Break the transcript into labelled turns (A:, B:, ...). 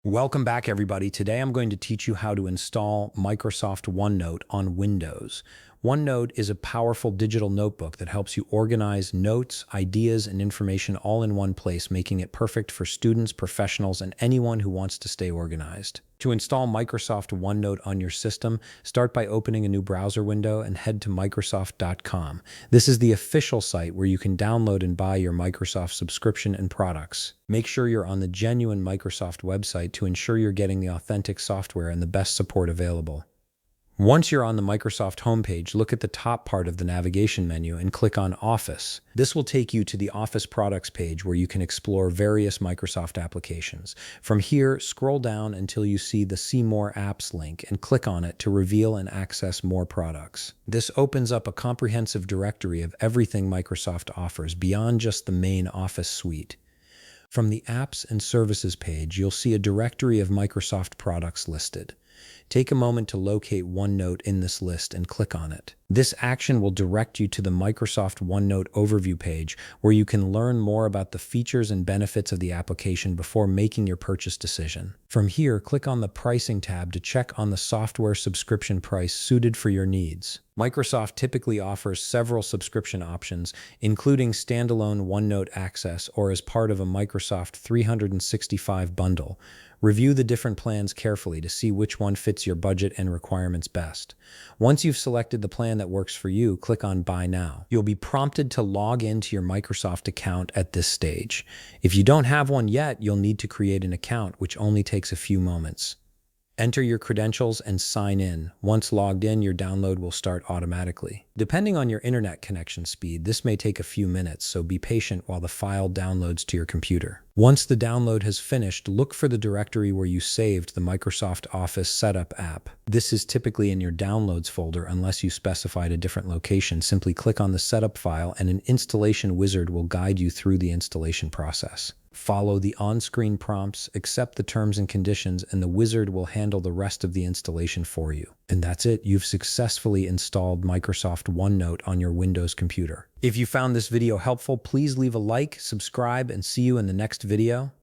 A: Welcome back, everybody. Today I'm going to teach you how to install Microsoft OneNote on Windows. OneNote is a powerful digital notebook that helps you organize notes, ideas, and information all in one place, making it perfect for students, professionals, and anyone who wants to stay organized. To install Microsoft OneNote on your system, start by opening a new browser window and head to Microsoft.com. This is the official site where you can download and buy your Microsoft subscription and products. Make sure you're on the genuine Microsoft website to ensure you're getting the authentic software and the best support available. Once you're on the Microsoft homepage, look at the top part of the navigation menu and click on Office. This will take you to the Office Products page where you can explore various Microsoft applications. From here, scroll down until you see the See More Apps link and click on it to reveal and access more products. This opens up a comprehensive directory of everything Microsoft offers beyond just the main Office suite. From the Apps and Services page, you'll see a directory of Microsoft products listed. Take a moment to locate OneNote in this list and click on it. This action will direct you to the Microsoft OneNote overview page, where you can learn more about the features and benefits of the application before making your purchase decision. From here, click on the Pricing tab to check on the software subscription price suited for your needs. Microsoft typically offers several subscription options, including standalone OneNote Access or as part of a Microsoft 365 bundle. Review the different plans carefully to see which one fits your budget and requirements best. Once you've selected the plan that works for you, click on Buy Now. You'll be prompted to log into your Microsoft account at this stage. If you don't have one yet, you'll need to create an account, which only takes a few moments. Enter your credentials and sign in. Once logged in, your download will start automatically. Depending on your internet connection speed, this may take a few minutes, so be patient while the file downloads to your computer. Once the download has finished, look for the directory where you saved the Microsoft Office Setup app. This is typically in your Downloads folder unless you specified a different location. Simply click on the Setup file and an installation wizard will guide you through the installation process. Follow the on-screen prompts, accept the terms and conditions, and the wizard will handle the rest of the installation for you. And that's it. You've successfully installed Microsoft OneNote on your Windows computer. If you found this video helpful, please leave a like, subscribe, and see you in the next video.